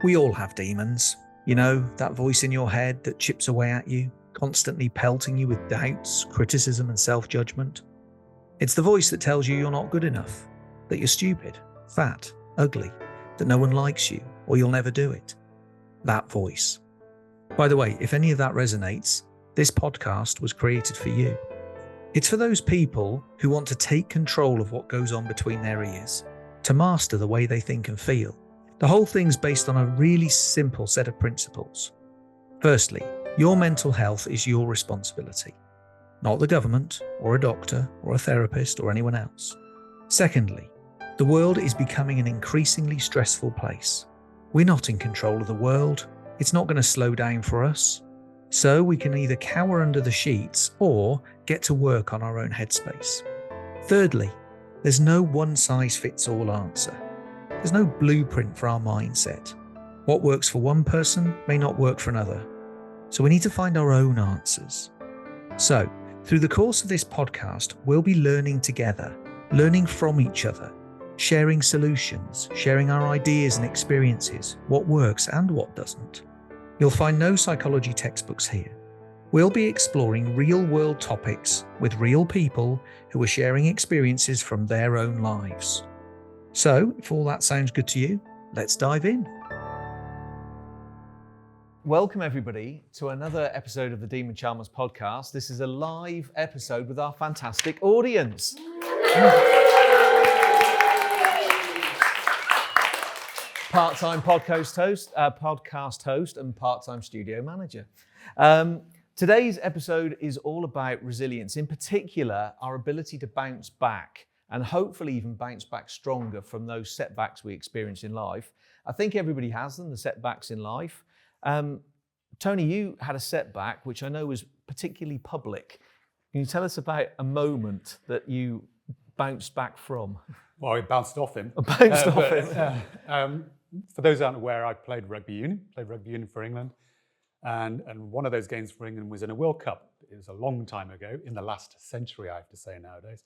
We all have demons. You know, that voice in your head that chips away at you, constantly pelting you with doubts, criticism, and self-judgment. It's the voice that tells you you're not good enough, that you're stupid, fat, ugly, that no one likes you, or you'll never do it. That voice. By the way, if any of that resonates, this podcast was created for you. It's for those people who want to take control of what goes on between their ears, to master the way they think and feel. The whole thing's based on a really simple set of principles. Firstly, your mental health is your responsibility, not the government or a doctor or a therapist or anyone else. Secondly, the world is becoming an increasingly stressful place. We're not in control of the world. It's not going to slow down for us. So we can either cower under the sheets or get to work on our own headspace. Thirdly, there's no one-size-fits-all answer. There's no blueprint for our mindset. What works for one person may not work for another. So we need to find our own answers. So, through the course of this podcast, we'll be learning together, learning from each other, sharing solutions, sharing our ideas and experiences, what works and what doesn't. You'll find no psychology textbooks here. We'll be exploring real-world topics with real people who are sharing experiences from their own lives. So, if all that sounds good to you, let's dive in. Welcome everybody to another episode of the Demon Charmers podcast. This is a live episode with our fantastic audience. Part-time podcast host and part-time studio manager. Today's episode is all about resilience, in particular, our ability to bounce back and hopefully even bounce back stronger from those setbacks we experience in life. I think everybody has them, the setbacks in life. Tony, you had a setback, which I know was particularly public. Can you tell us about a moment that you bounced back from? Well, it bounced off him. For those who aren't aware, I played rugby union for England. And one of those games for England was in a World Cup. It was a long time ago, in the last century, I have to say nowadays.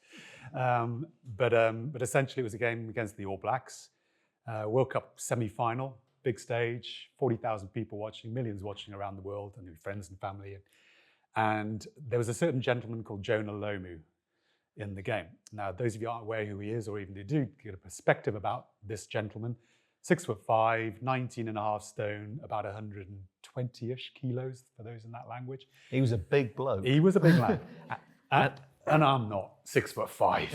But essentially it was a game against the All Blacks. World Cup semi-final, big stage, 40,000 people watching, millions watching around the world, and friends and family. And there was a certain gentleman called Jonah Lomu in the game. Now, those of you aren't aware who he is, or even who do, get a perspective about this gentleman. 6'5", 19 and a half stone, about 120-ish kilos for those in that language. He was a big bloke. He was a big lad. and I'm not 6'5"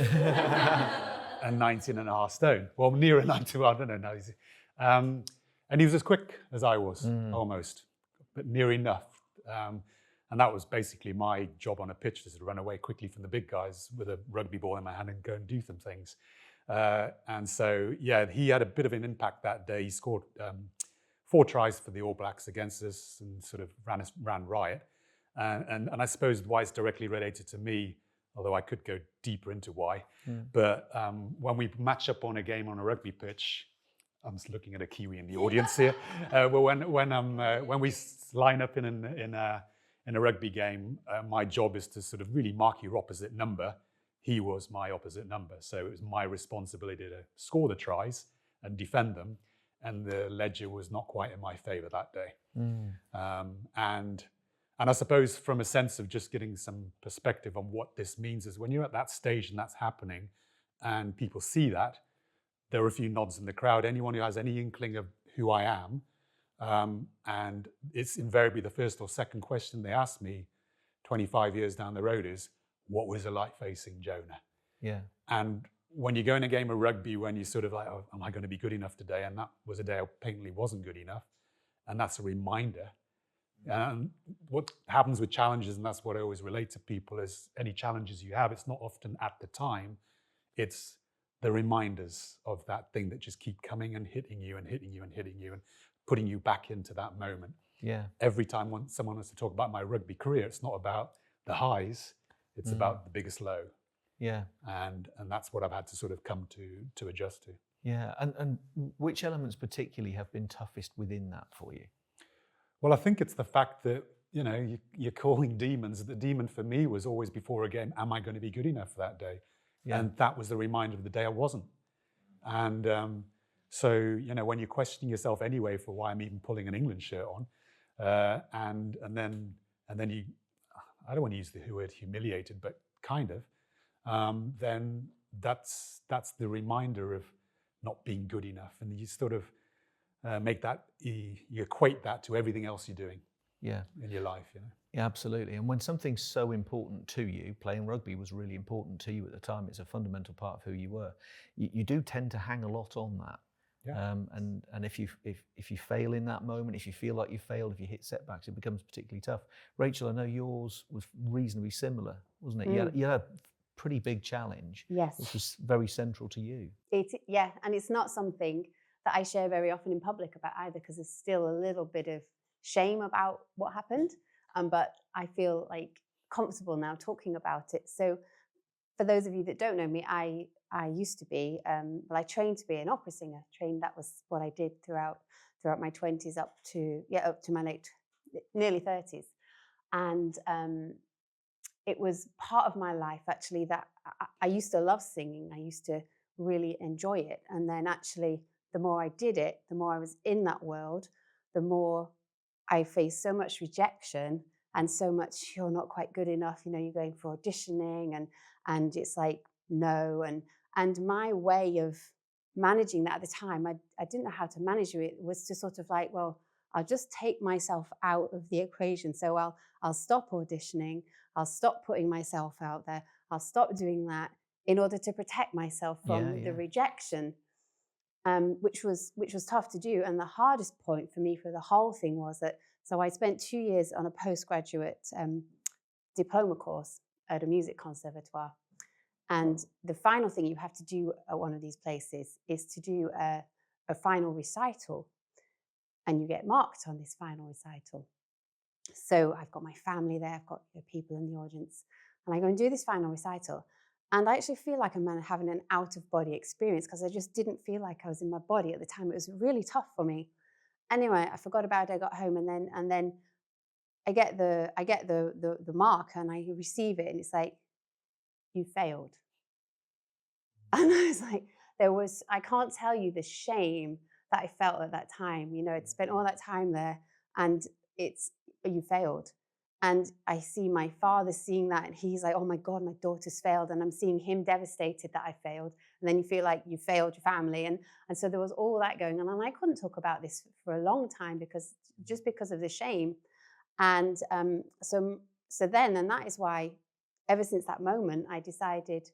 and 19 and a half stone. Well, nearer 19, I don't know now. And he was as quick as I was, almost, but near enough. And that was basically my job on a pitch, to run away quickly from the big guys with a rugby ball in my hand and go and do some things. And so, yeah, he had a bit of an impact that day. He scored 4 tries for the All Blacks against us and sort of ran riot. And I suppose why it's directly related to me, although I could go deeper into why. But when we match up on a game on a rugby pitch, I'm just looking at a Kiwi in the audience here. When we line up in a rugby game, my job is to sort of really mark your opposite number. He was my opposite number. So it was my responsibility to score the tries and defend them. And the ledger was not quite in my favor that day. And I suppose from a sense of just getting some perspective on what this means is when you're at that stage and that's happening and people see that, there are a few nods in the crowd. Anyone who has any inkling of who I am, and it's invariably the first or second question they ask me 25 years down the road is, what was it like facing Jonah? Yeah. And when you go in a game of rugby, when you're sort of like, oh, am I going to be good enough today? And that was a day I patently wasn't good enough. And that's a reminder. And what happens with challenges, and that's what I always relate to people, is any challenges you have, it's not often at the time, it's the reminders of that thing that just keep coming and hitting you and hitting you and hitting you and putting you back into that moment. Yeah. Every time when someone wants to talk about my rugby career, it's not about the highs, it's about the biggest low. Yeah. And that's what I've had to sort of come to adjust to. Yeah. And which elements particularly have been toughest within that for you? Well, I think it's the fact that, you know, you're calling demons. The demon for me was always before a game, am I going to be good enough for that day? Yeah. And that was the reminder of the day I wasn't. And So, you know, when you're questioning yourself anyway for why I'm even pulling an England shirt on, and then you, I don't want to use the word humiliated, but kind of, then that's the reminder of not being good enough, and you sort of make that, you equate that to everything else you're doing in your life, you know. Yeah, absolutely. And when something's so important to you, playing rugby was really important to you at the time, it's a fundamental part of who you were, you do tend to hang a lot on that. Yeah. And if you fail in that moment, if you feel like you failed, if you hit setbacks, it becomes particularly tough. Rachel, I know yours was reasonably similar, wasn't it? You had a pretty big challenge, Yes. which was very central to you. And it's not something that I share very often in public about either, because there's still a little bit of shame about what happened. But I feel like comfortable now talking about it. So for those of you that don't know me, I used to be, I trained to be an opera singer. That was what I did throughout my 20s up to my nearly 30s. And it was part of my life, actually, that I used to love singing. I used to really enjoy it. And then actually, the more I did it, the more I was in that world, the more I faced so much rejection and so much, you're not quite good enough, you know, you're going for auditioning and it's like, no. And my way of managing that at the time, I didn't know how to manage it, was to sort of like, well, I'll just take myself out of the equation. So I'll stop auditioning, I'll stop putting myself out there, I'll stop doing that in order to protect myself from the rejection. Which was tough to do. And the hardest point for me for the whole thing was that, so I spent 2 years on a postgraduate diploma course at a music conservatoire. And the final thing you have to do at one of these places is to do a final recital. And you get marked on this final recital. So I've got my family there, I've got people in the audience, and I go and do this final recital. And I actually feel like I'm having an out-of-body experience, because I just didn't feel like I was in my body at the time. It was really tough for me. Anyway, I forgot about it. I got home, and then I get the mark, and I receive it, and it's like, you failed. And I was like, I can't tell you the shame that I felt at that time. You know, I'd spent all that time there, and you failed. And I see my father seeing that, and he's like, oh my God, my daughter's failed. And I'm seeing him devastated that I failed. And then you feel like you failed your family. And so there was all that going on. And I couldn't talk about this for a long time because of the shame. And so then, and that is why ever since that moment, I decided,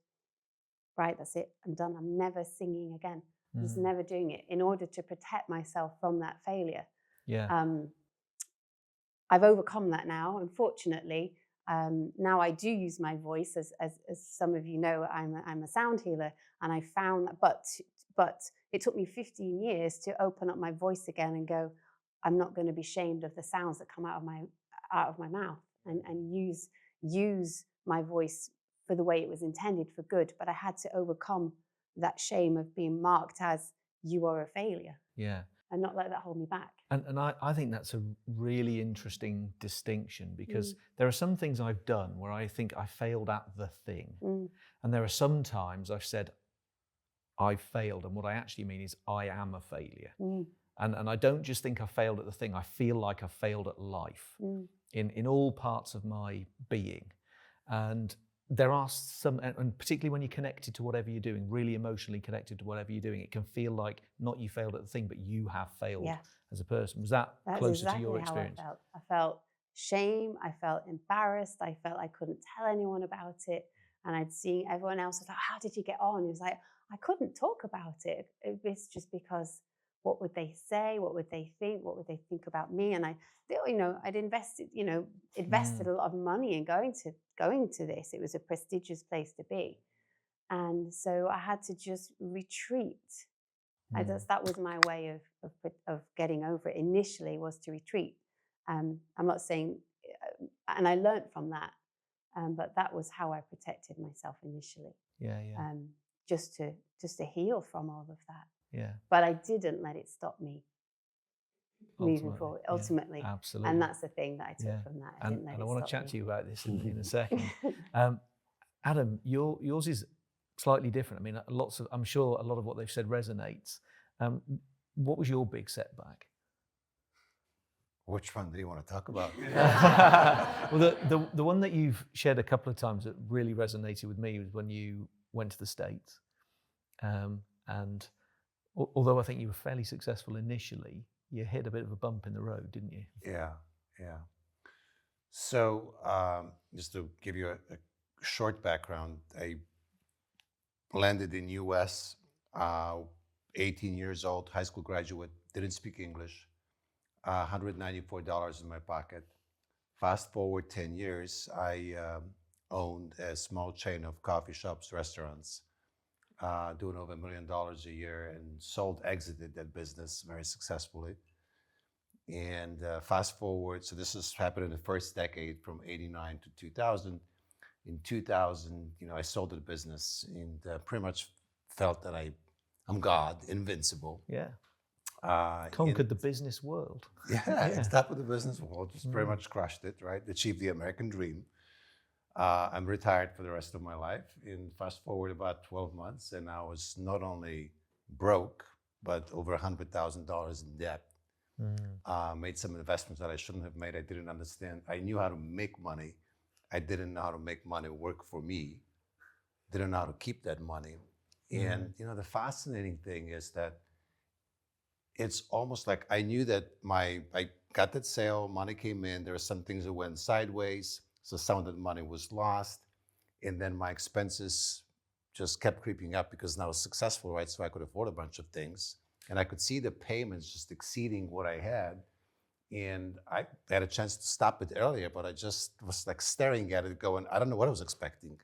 right, that's it, I'm done. I'm never singing again. I'm just never doing it, in order to protect myself from that failure. Yeah. I've overcome that now, unfortunately. Now I do use my voice, as some of you know, I'm a sound healer, and I found that, but it took me 15 years to open up my voice again and go, I'm not going to be ashamed of the sounds that come out of my mouth, and use my voice for the way it was intended, for good. But I had to overcome that shame of being marked as, you are a failure. Yeah. And not let that hold me back. And I think that's a really interesting distinction, because there are some things I've done where I think I failed at the thing. And there are some times I've said, I failed. And what I actually mean is, I am a failure. And I don't just think I failed at the thing, I feel like I failed at life in all parts of my being. And there are some, and particularly when you're connected to whatever you're doing, really emotionally connected to whatever you're doing, it can feel like not you failed at the thing, but you have failed as a person. Was that closer to your experience? How I felt shame, I felt embarrassed, I felt I couldn't tell anyone about it. And I'd seen everyone else was like, how did you get on? It was like, I couldn't talk about it. It was just because, what would they say? What would they think? What would they think about me? And I'd invested a lot of money in going to this. It was a prestigious place to be. And so I had to just retreat. That was my way of getting over it initially, was to retreat. I'm not saying, and I learned from that, but that was how I protected myself initially. Just to heal from all of that. But I didn't let it stop me moving forward. Ultimately, absolutely. And that's the thing that I took from that. And I want to chat to you about this in a second. Adam, yours is slightly different. I mean, I'm sure a lot of what they've said resonates. What was your big setback? Which one do you want to talk about? Well, the one that you've shared a couple of times that really resonated with me was when you went to the States. And although I think you were fairly successful initially, you hit a bit of a bump in the road, didn't you? Yeah. So just to give you a short background, I landed in US, 18 years old, high school graduate, didn't speak English, $194 in my pocket. Fast forward 10 years, I owned a small chain of coffee shops, restaurants, doing over $1 million a year, and exited that business very successfully. And fast forward, so this has happened in the first decade from 89 to 2000. In 2000, I sold the business and pretty much felt that I'm God, invincible. Yeah. Conquered the business world. Yeah, top of the business world, just pretty much crushed it, right? Achieved the American dream. I'm retired for the rest of my life. And fast forward about 12 months, and I was not only broke, but over $100,000 in debt. Made some investments that I shouldn't have made. I didn't understand. I knew how to make money. I didn't know how to make money work for me. Didn't know how to keep that money. And the fascinating thing is that it's almost like I knew that I got that sale, money came in, there were some things that went sideways, so some of that money was lost, and then my expenses just kept creeping up because I was successful, right? So I could afford a bunch of things, and I could see the payments just exceeding what I had, and I had a chance to stop it earlier, but I just was like staring at it going, I don't know what I was expecting.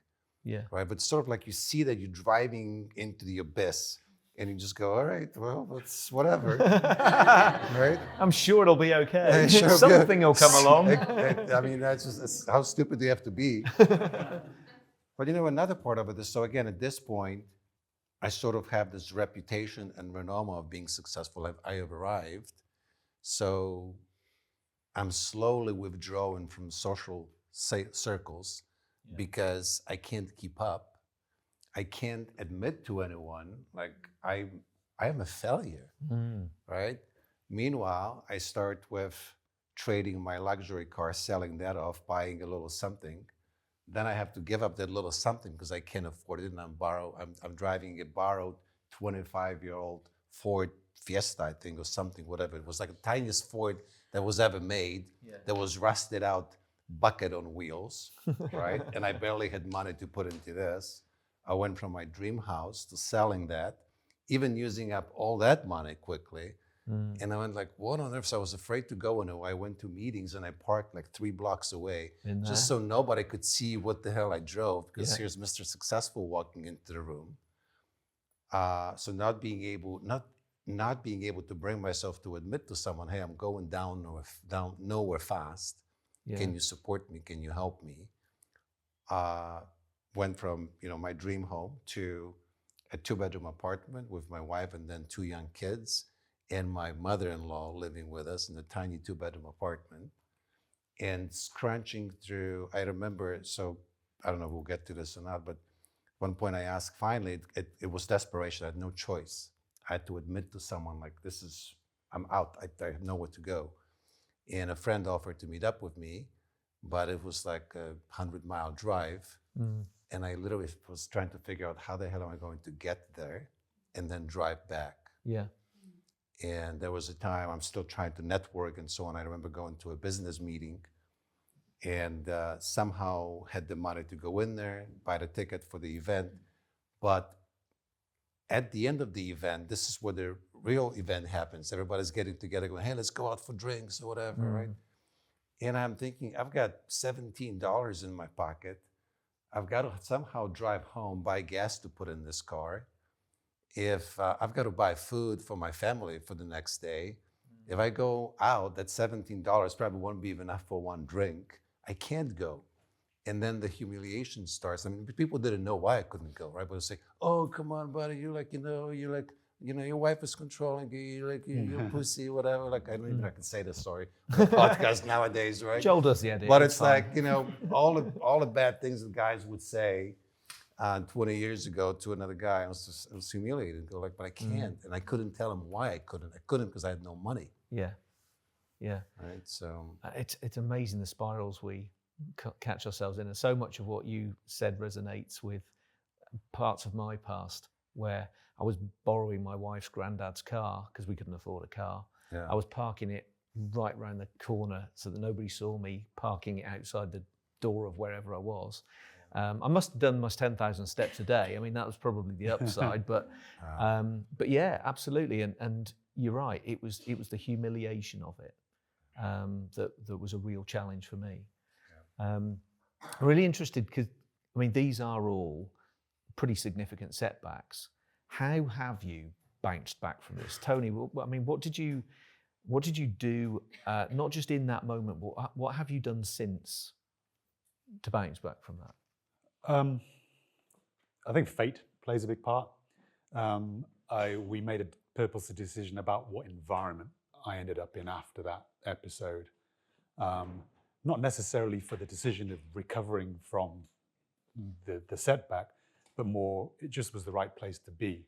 Yeah. Right, but sort of like you see that you're driving into the abyss, and you just go, all right, well, it's whatever, right? I'm sure it'll be okay. Sure, Something will come along. I mean, that's how stupid do you have to be? But another part of it is, so again, at this point, I sort of have this reputation and renown of being successful. I have arrived. So I'm slowly withdrawing from social circles because I can't keep up. I can't admit to anyone, like I am a failure, right? Meanwhile, I start with trading my luxury car, selling that off, buying a little something. Then I have to give up that little something because I can't afford it, and I'm driving a borrowed 25-year-old Ford Fiesta, I think, or something, whatever. It was like the tiniest Ford that was ever made, that was rusted out bucket on wheels, right? And I barely had money to put into this. I went from my dream house to selling that, even using up all that money quickly. And I went like, what on earth? So I was afraid to go anywhere. I went to meetings and I parked like 3 blocks away just so nobody could see what the hell I drove, because here's Mr. Successful walking into the room. So not being able to bring myself to admit to someone, hey, I'm going down nowhere fast. Can you support me? Can you help me? Went from my dream home to a 2-bedroom apartment with my wife and then 2 young kids, and my mother-in-law living with us in a tiny 2-bedroom apartment, and scrunching through. I remember, so I don't know if we'll get to this or not, but one point I asked, finally, it was desperation. I had no choice. I had to admit to someone, like, I'm out. I have nowhere to go. And a friend offered to meet up with me, but it was like a 100-mile drive. And I literally was trying to figure out how the hell am I going to get there and then drive back. Yeah. And there was a time I'm still trying to network and so on. I remember going to a business meeting and somehow had the money to go in there, buy the ticket for the event. But at the end of the event, this is where the real event happens. Everybody's getting together going, hey, let's go out for drinks or whatever, right? And I'm thinking, I've got $17 in my pocket. I've got to somehow drive home, buy gas to put in this car. If I've got to buy food for my family for the next day, if I go out, that $17 probably won't be even enough for one drink. I can't go. And then the humiliation starts. I mean, people didn't know why I couldn't go, right? But it's like, oh, come on, buddy. You're like, your wife is controlling you. You're pussy, whatever. Like, I don't even know if I can say this, sorry. The podcast nowadays, right? Joel does the edit. But it's like, all the bad things that guys would say. And 20 years ago to another guy, I was humiliated. Go like, but I can't, and I couldn't tell him why I couldn't. I couldn't because I had no money. Yeah. Yeah. Right. So it's amazing the spirals we catch ourselves in, and so much of what you said resonates with parts of my past where I was borrowing my wife's granddad's car because we couldn't afford a car. yeah. I was parking it right round the corner so that nobody saw me parking it outside the door of wherever I was. I must have done almost 10,000 steps a day. I mean, that was probably the upside, but yeah, absolutely. And you're right. It was the humiliation of it that was a real challenge for me. I'm really interested because, I mean, these are all pretty significant setbacks. How have you bounced back from this, Tony? I mean, what did you do? Not just in that moment, but what have you done since to bounce back from that? I think fate plays a big part. We made a purposeful decision about what environment I ended up in after that episode. Not necessarily for the decision of recovering from the setback, but more, it just was the right place to be.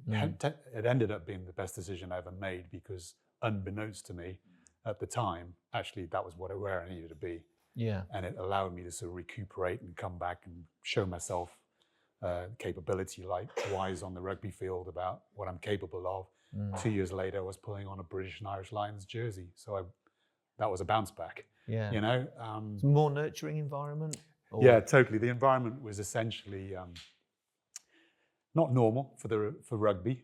It ended up being the best decision I ever made because unbeknownst to me at the time, actually that was where I needed to be. Yeah. And it allowed me to sort of recuperate and come back and show myself capability, like Wise on the rugby field about what I'm capable of. 2 years later, I was pulling on a British and Irish Lions jersey. So that was a bounce back. Yeah. You know? It's a more nurturing environment? Or? Yeah, totally. The environment was essentially not normal for rugby.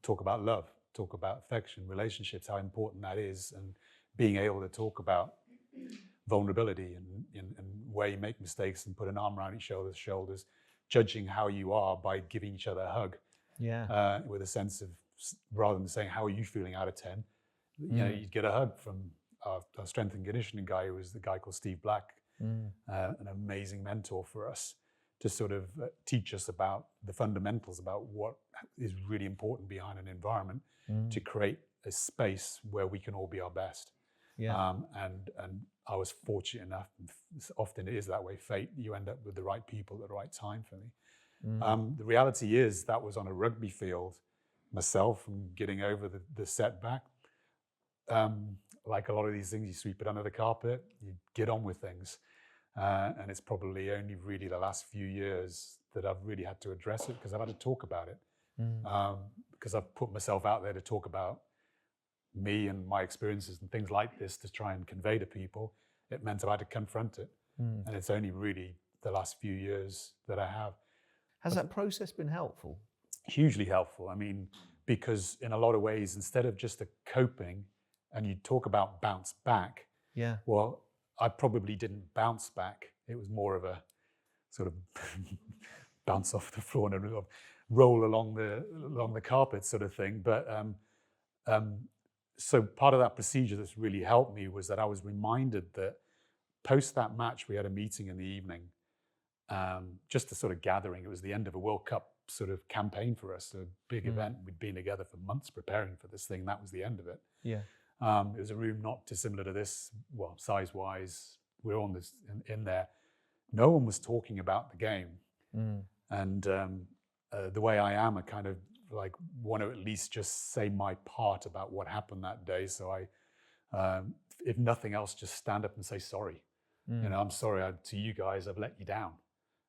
Talk about love, talk about affection, relationships, how important that is, and being able to talk about vulnerability and where you make mistakes and put an arm around each other's shoulders, judging how you are by giving each other a hug. Yeah. With a sense of, rather than saying, how are you feeling out of 10? You know, you'd get a hug from our strength and conditioning guy, who was the guy called Steve Black, an amazing mentor for us to sort of teach us about the fundamentals, about what is really important behind an environment to create a space where we can all be our best. Yeah. And I was fortunate enough, often it is that way, fate, you end up with the right people at the right time for me. The reality is that was on a rugby field, myself, and getting over the setback. Like a lot of these things, you sweep it under the carpet, you get on with things. And it's probably only really the last few years that I've really had to address it because I've had to talk about it. Because I've put myself out there to talk about me and my experiences and things like this to try and convey to people. It meant I had to confront it. And it's only really the last few years that I have. Has that process been helpful? Hugely helpful. I mean, because in a lot of ways, instead of just a coping, and you talk about bounce back, well, I probably didn't bounce back. It was more of a sort of bounce off the floor and a roll along the carpet sort of thing. But so part of that procedure that's really helped me was that I was reminded that post that match, we had a meeting in the evening, just a sort of gathering. It was the end of a World Cup sort of campaign for us, a big event. We'd been together for months preparing for this thing. That was the end of it. Yeah. It was a room not dissimilar to this, well, size-wise. We're on this in there. No one was talking about the game. And the way I am, I kind of like want to at least just say my part about what happened that day. So I, if nothing else, just stand up and say sorry. You know, I'm sorry to you guys, I've let you down.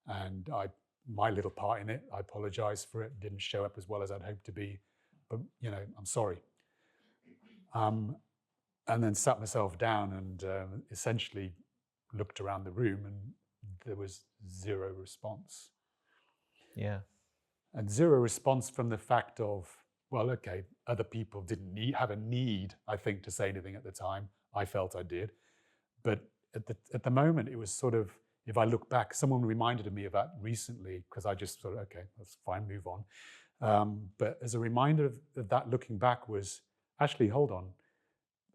And my little part in it, I apologize for it. Didn't show up as well as I'd hoped to be, but you know, I'm sorry. And then sat myself down and essentially looked around the room, and there was zero response. Yeah. And zero response from the fact of, well, okay, other people didn't have a need, I think, to say anything at the time. I felt I did. But at the moment, it was sort of, if I look back, someone reminded me of that recently, because I just thought, okay, that's fine, move on. But as a reminder of that, looking back was, actually, hold on,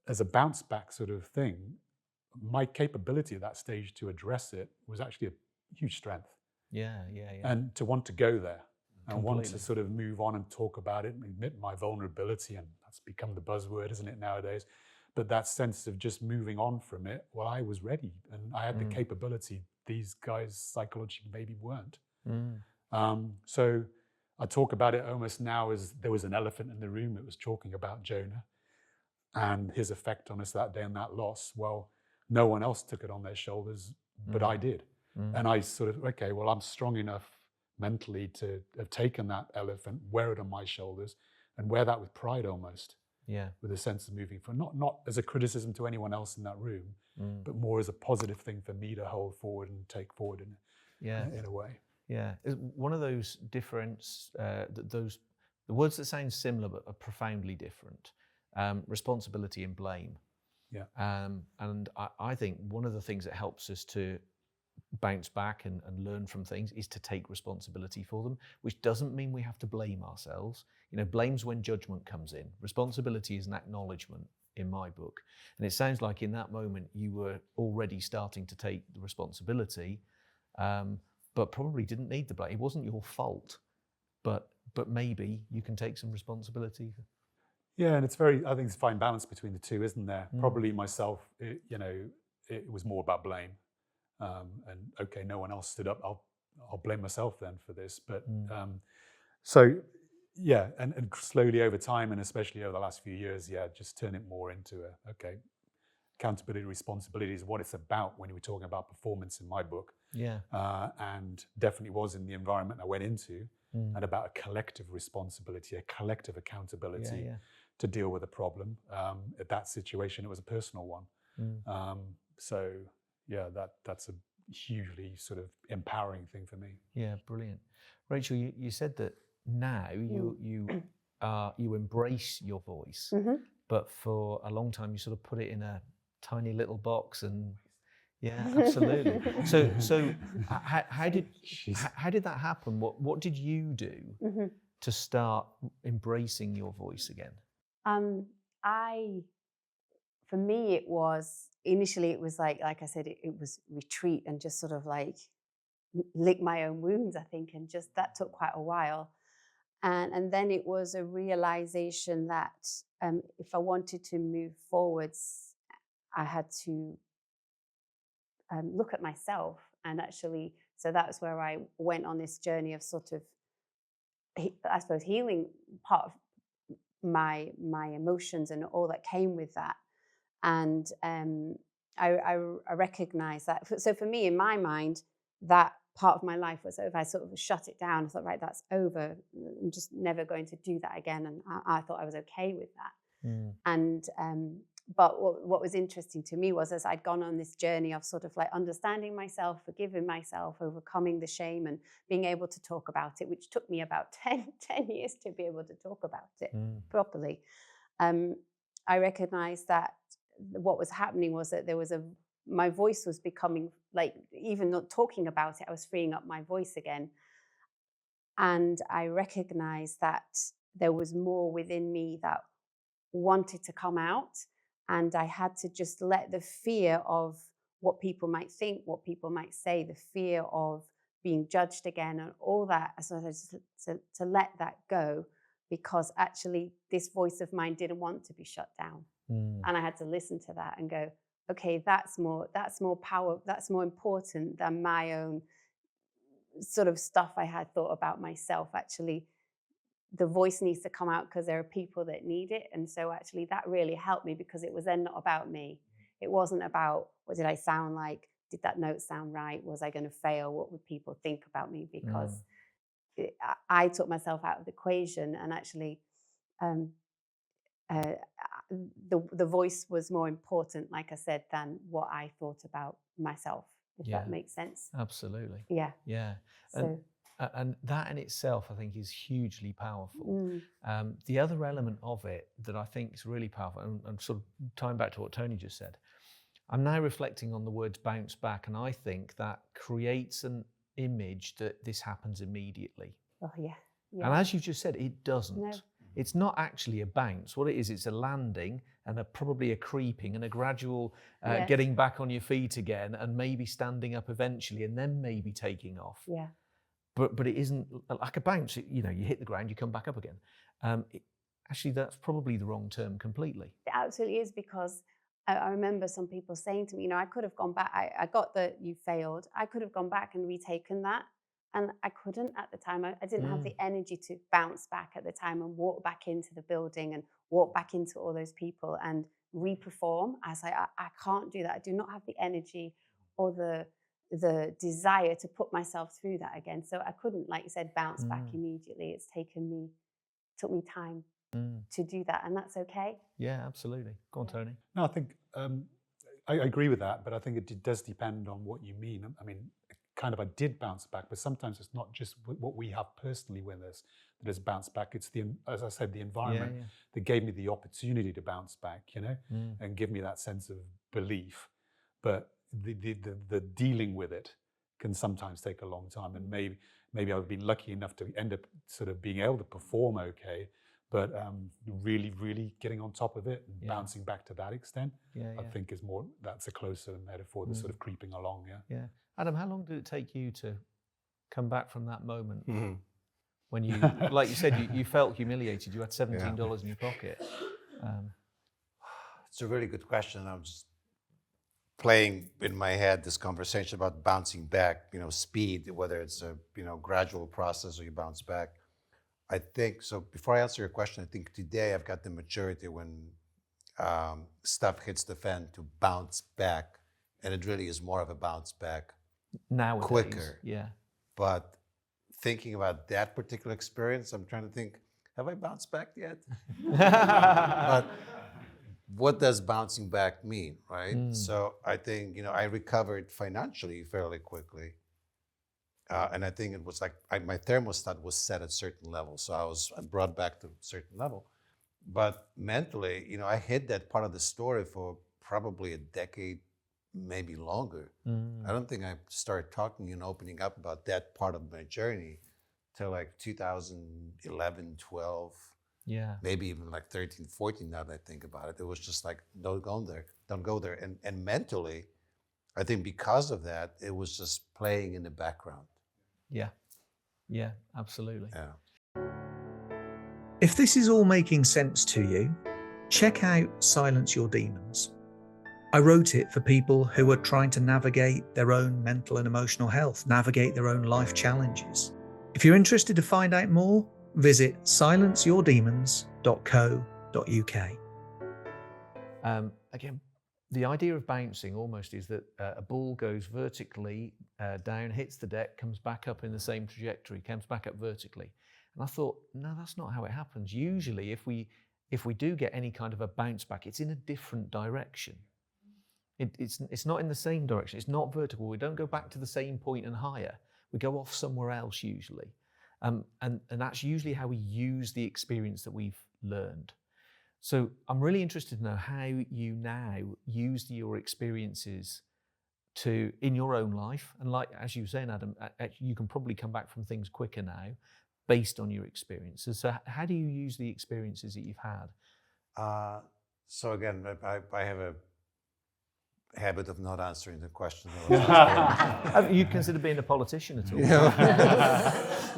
as a bounce back sort of thing, my capability at that stage to address it was actually a huge strength. Yeah. And to want to go there and want Completely. to sort of move on and talk about it and admit my vulnerability, and that's become the buzzword, isn't it, nowadays? But that sense of just moving on from it, well, I was ready and I had the capability. These guys psychologically maybe weren't. So I talk about it almost now as there was an elephant in the room that was talking about Jonah and his effect on us that day and that loss. Well, no one else took it on their shoulders, but I did. And I sort of, okay, well, I'm strong enough mentally to have taken that elephant, wear it on my shoulders, and wear that with pride almost. Yeah. With a sense of moving forward, not as a criticism to anyone else in that room, but more as a positive thing for me to hold forward and take forward in a way. Yeah, one of those the words that sound similar but are profoundly different. Responsibility and blame. Yeah. And I think one of the things that helps us to bounce back and learn from things is to take responsibility for them, which doesn't mean we have to blame ourselves. You know, blame's when judgment comes in. Responsibility is an acknowledgement in my book. And it sounds like in that moment you were already starting to take the responsibility, but probably didn't need the blame. It wasn't your fault, but maybe you can take some responsibility. Yeah, and I think it's a fine balance between the two, isn't there? Probably myself, it was more about blame. And okay, no one else stood up. I'll blame myself then for this. But so yeah, and slowly over time, and especially over the last few years, just turn it more into accountability, responsibility is what it's about when we're talking about performance in my book. Yeah. And definitely was in the environment I went into, and about a collective responsibility, a collective accountability to deal with a problem. At that situation, it was a personal one. So yeah, that's a hugely sort of empowering thing for me. Yeah, brilliant. Rachel, you said that now you embrace your voice, but for a long time you sort of put it in a tiny little box and yeah, absolutely. So how did that happen? What did you do to start embracing your voice again? For me, it was initially it was like I said, it was retreat and just sort of like lick my own wounds, I think, and just that took quite a while. And then it was a realization that if I wanted to move forwards, I had to look at myself. And actually, so that's where I went on this journey of sort of, I suppose, healing part of my emotions and all that came with that. And I recognize that. So for me, in my mind, that part of my life was over. I sort of shut it down. I thought, right, that's over. I'm just never going to do that again. And I thought I was okay with that. And but what was interesting to me was as I'd gone on this journey of sort of like understanding myself, forgiving myself, overcoming the shame and being able to talk about it, which took me about 10 years to be able to talk about it properly. I recognized that what was happening was that my voice was becoming, like, even not talking about it, I was freeing up my voice again. And I recognized that there was more within me that wanted to come out. And I had to just let the fear of what people might think, what people might say, the fear of being judged again and all that. So I just to let that go, because actually this voice of mine didn't want to be shut down. And I had to listen to that and go, okay, that's more power, that's more important than my own sort of stuff I had thought about myself. Actually, the voice needs to come out because there are people that need it. And so actually that really helped me, because it was then not about me. It wasn't about, what did I sound like? Did that note sound right? Was I going to fail? What would people think about me? Because I took myself out of the equation, and actually the voice was more important, like I said, than what I thought about myself, if that makes sense. Absolutely. Yeah. Yeah. So, and that in itself, I think, is hugely powerful. The other element of it that I think is really powerful, and sort of tying back to what Tony just said, I'm now reflecting on the words bounce back, and I think that creates an image that this happens immediately. oh yeah. And as you just said, it doesn't. No. It's not actually a bounce. What it is, it's a landing and probably a creeping and a gradual getting back on your feet again, and maybe standing up eventually, and then maybe taking off. Yeah. But it isn't like a bounce. You hit the ground, you come back up again. Actually, that's probably the wrong term completely. It absolutely is, because I remember some people saying to me, I could have gone back. I got that you failed. I could have gone back and retaken that And I couldn't at the time. I didn't have the energy to bounce back at the time and walk back into the building and walk back into all those people and re-perform. I was like, I can't do that. I do not have the energy or the desire to put myself through that again. So I couldn't, like you said, bounce back immediately. It's took me time to do that, and that's okay. Yeah, absolutely. Go on, Tony. No, I think I agree with that, but I think it does depend on what you mean. I mean, kind of I did bounce back, but sometimes it's not just what we have personally with us that has bounced back. It's as I said, the environment that gave me the opportunity to bounce back, and give me that sense of belief. But the dealing with it can sometimes take a long time, and maybe I've been lucky enough to end up sort of being able to perform okay, but really getting on top of it and bouncing back to that extent, I think that's a closer metaphor to sort of creeping along. Yeah. Adam, how long did it take you to come back from that moment when you, like you said, you felt humiliated? You had $17 in your pocket. It's a really good question. I'm just playing in my head this conversation about bouncing back, speed, whether it's a gradual process or you bounce back. I think so. Before I answer your question, I think today I've got the maturity when stuff hits the fan to bounce back, and it really is more of a bounce back nowadays, quicker. Yeah. But thinking about that particular experience, I'm trying to think, have I bounced back yet? But what does bouncing back mean, right? So I think, I recovered financially fairly quickly. And I think it was like my thermostat was set at certain levels. So I was brought back to a certain level. But mentally, I hid that part of the story for probably a decade, maybe longer. I don't think I started talking and opening up about that part of my journey till like 2011, 12. Yeah. Maybe even like 13, 14 now that I think about it. It was just like, don't go there. And mentally, I think because of that, it was just playing in the background. Yeah, absolutely. Yeah. If this is all making sense to you, check out Silence Your Demons. I wrote it for people who are trying to navigate their own mental and emotional health, navigate their own life challenges. If you're interested to find out more, visit silenceyourdemons.co.uk. Again, the idea of bouncing almost is that a ball goes vertically down, hits the deck, comes back up in the same trajectory, comes back up vertically. And I thought, no, that's not how it happens. Usually, if we do get any kind of a bounce back, it's in a different direction. It's not in the same direction. It's not vertical. We don't go back to the same point and higher. We go off somewhere else usually. And that's usually how we use the experience that we've learned. So I'm really interested to know how you now use your experiences in your own life. And like, as you were saying, Adam, you can probably come back from things quicker now based on your experiences. So how do you use the experiences that you've had? So again, I have a habit of not answering the question. Have you considered being a politician at all?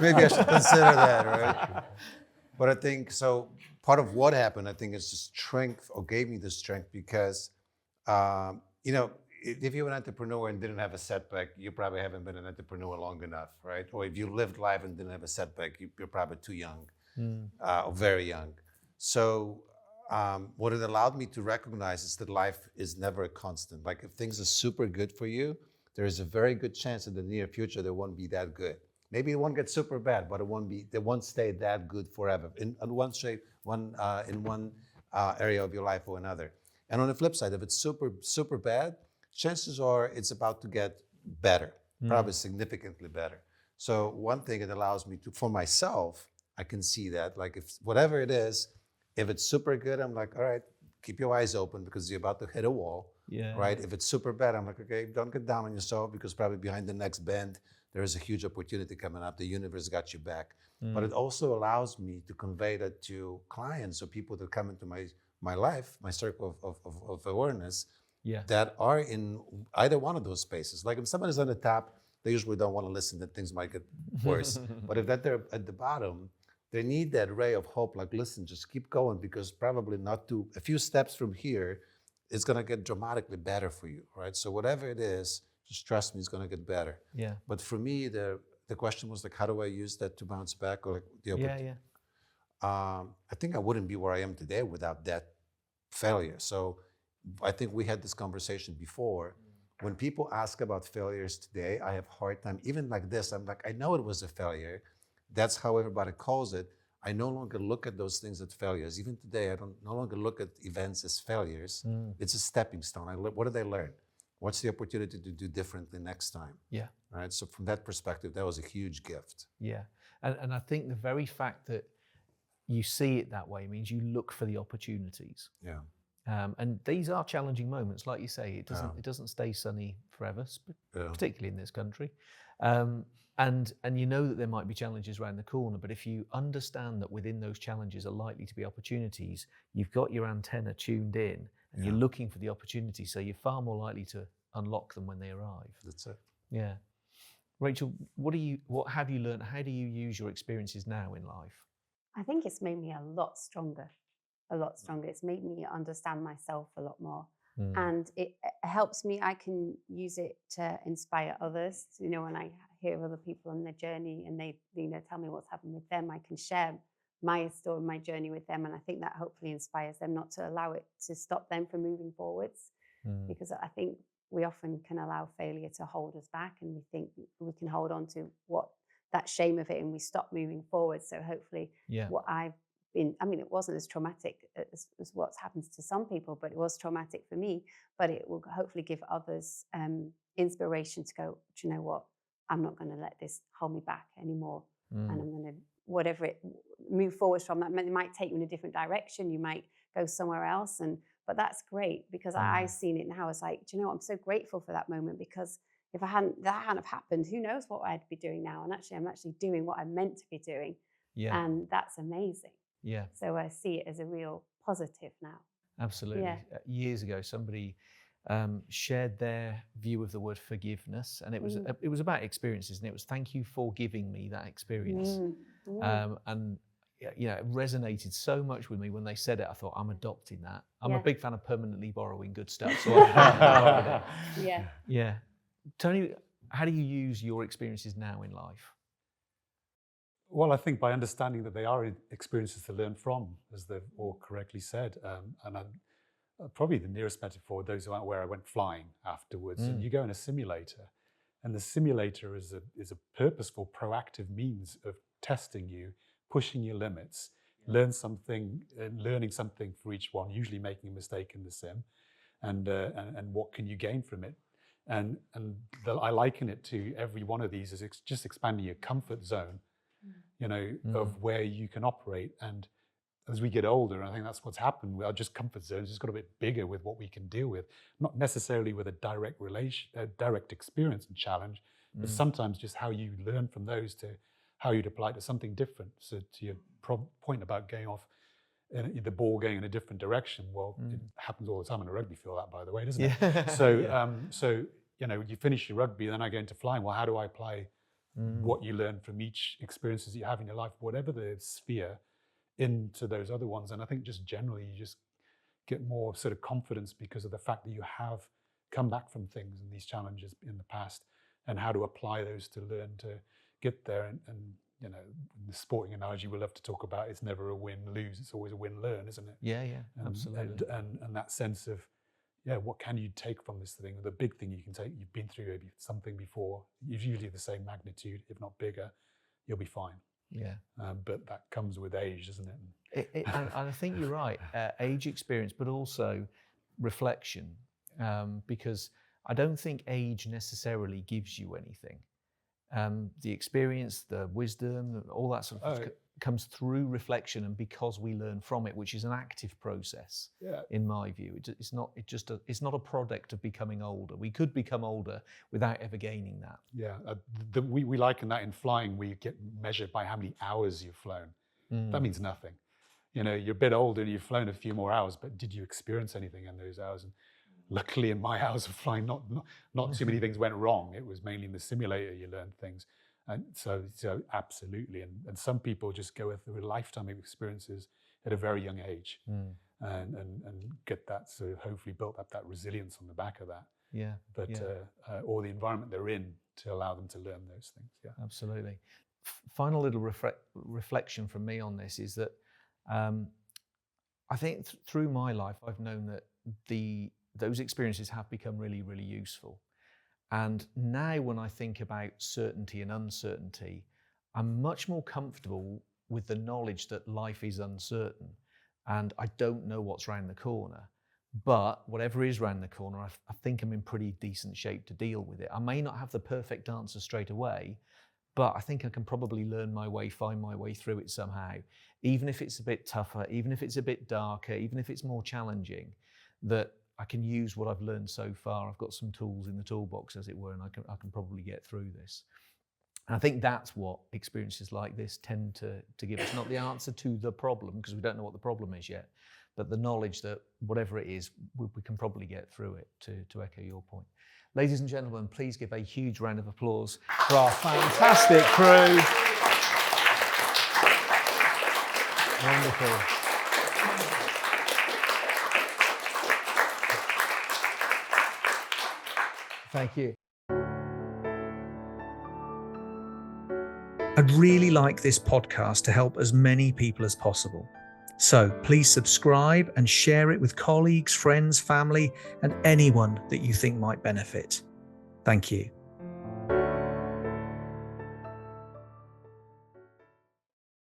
Maybe I should consider that, right? But I think, so part of what happened, I think, is the strength, or gave me the strength, because, if you're an entrepreneur and didn't have a setback, you probably haven't been an entrepreneur long enough, right? Or if you lived life and didn't have a setback, you're probably too young, or very young. So what it allowed me to recognize is that life is never a constant. Like, if things are super good for you, there is a very good chance in the near future they won't be that good. Maybe it won't get super bad, but they won't stay that good forever in one area of your life or another. And on the flip side, if it's super, super bad, chances are it's about to get better, probably significantly better. So one thing it allows me to, for myself, I can see that, like, if whatever it is, if it's super good, I'm like, all right, keep your eyes open because you're about to hit a wall, right? If it's super bad, I'm like, okay, don't get down on yourself because probably behind the next bend, there is a huge opportunity coming up. The universe got you back. But it also allows me to convey that to clients or people that come into my life, my circle of awareness, that are in either one of those spaces. Like, if someone is on the top, they usually don't want to listen, that things might get worse. But if they're at the bottom, they need that ray of hope, like, listen, just keep going, because probably a few steps from here, it's going to get dramatically better for you, right? So whatever it is, just trust me, it's going to get better. Yeah. But for me, the the question was like, how do I use that to bounce back, or like the Yeah. I think I wouldn't be where I am today without that failure. So I think we had this conversation before. When people ask about failures today, I have a hard time, even like this, I'm like, I know it was a failure. That's how everybody calls it. I no longer look at those things as failures. Even today, I don't no longer look at events as failures. It's a stepping stone. What did I learn? What's the opportunity to do differently next time? Yeah. Right. So from that perspective, that was a huge gift. Yeah. And I think the very fact that you see it that way means you look for the opportunities. Yeah. And these are challenging moments, like you say. It doesn't stay sunny forever, particularly in this country. And you know that there might be challenges around the corner, but if you understand that within those challenges are likely to be opportunities, you've got your antenna tuned in and you're looking for the opportunities, so you're far more likely to unlock them when they arrive. That's it. Yeah. Rachel, what have you learned? How do you use your experiences now in life? I think it's made me a lot stronger. It's made me understand myself a lot more. And it helps me. I can use it to inspire others. You know, when I hear other people on their journey and they, you know, tell me what's happened with them, I can share my story, my journey with them. And I think that hopefully inspires them not to allow it to stop them from moving forwards. Because I think we often can allow failure to hold us back, and we think we can hold on to that shame of it, and we stop moving forward. So hopefully what I've been, I mean, it wasn't as traumatic as what's happened to some people, but it was traumatic for me. But it will hopefully give others inspiration to go, do you know what? I'm not going to let this hold me back anymore. And I'm going to, move forward from that. It might take you in a different direction. You might go somewhere else. But that's great, because I've seen it now. It's like, do you know what? I'm so grateful for that moment, because if that hadn't have happened, who knows what I'd be doing now? And actually, I'm actually doing what I'm meant to be doing. Yeah. And that's amazing. Yeah. So I see it as a real positive now. Absolutely. Yeah. Years ago, somebody shared their view of the word forgiveness, and it was about experiences, and it was, thank you for giving me that experience. And you know, it resonated so much with me when they said it. I thought, I'm adopting that. I'm a big fan of permanently borrowing good stuff. So yeah. Tony, how do you use your experiences now in life? Well, I think by understanding that they are experiences to learn from, as they've all correctly said. And probably the nearest metaphor, those who aren't aware, I went flying afterwards. And you go in a simulator, and the simulator is a purposeful, proactive means of testing you, pushing your limits, learning something for each one, usually making a mistake in the sim, and what can you gain from it. And I liken it to every one of these as just expanding your comfort zone, you know, of where you can operate. And as we get older, and I think that's what's happened, our just comfort zones just got a bit bigger with what we can deal with, not necessarily with a direct experience and challenge, but sometimes just how you learn from those to how you'd apply it to something different. So to your point about going off, the ball going in a different direction, well, it happens all the time in a rugby field, that, by the way, doesn't it? So, you know, you finish your rugby, then I go into flying. Well, how do I apply what you learn from each experiences that you have in your life, whatever the sphere, into those other ones? And I think just generally, you just get more sort of confidence because of the fact that you have come back from things and these challenges in the past, and how to apply those to learn to get there. And you know, the sporting analogy we love to talk about, it's never a win-lose, it's always a win-learn, isn't it? Yeah, absolutely. And that sense of, what can you take from this thing? The big thing you can take, you've been through something before, it's usually the same magnitude, if not bigger, you'll be fine. Yeah. But that comes with age, doesn't it? And I think you're right, age, experience, but also reflection, because I don't think age necessarily gives you anything. The experience, the wisdom, all that sort of stuff comes through reflection, and because we learn from it, which is an active process, in my view. It's not a product of becoming older. We could become older without ever gaining that. Yeah, we liken that in flying. We get measured by how many hours you've flown. That means nothing. You know, you're a bit older and you've flown a few more hours, but did you experience anything in those hours? And luckily, in my hours of flying, not too many things went wrong. It was mainly in the simulator you learned things. And so absolutely. And some people just go through a lifetime of experiences at a very young age, and get that, so hopefully built up that resilience on the back of that. Yeah. But or the environment they're in to allow them to learn those things. Yeah. Absolutely. Final little reflection from me on this is that I think through my life, I've known that those experiences have become really, really useful. And now when I think about certainty and uncertainty, I'm much more comfortable with the knowledge that life is uncertain and I don't know what's around the corner. But whatever is around the corner, I think I'm in pretty decent shape to deal with it. I may not have the perfect answer straight away, but I think I can probably learn my way, find my way through it somehow. Even if it's a bit tougher, even if it's a bit darker, even if it's more challenging, that I can use what I've learned so far. I've got some tools in the toolbox, as it were, and I can probably get through this. And I think that's what experiences like this tend to give us. Not the answer to the problem, because we don't know what the problem is yet, but the knowledge that whatever it is, we can probably get through it, to echo your point. Ladies and gentlemen, please give a huge round of applause for our fantastic crew. Wonderful. Thank you. I'd really like this podcast to help as many people as possible. So please subscribe and share it with colleagues, friends, family, and anyone that you think might benefit. Thank you.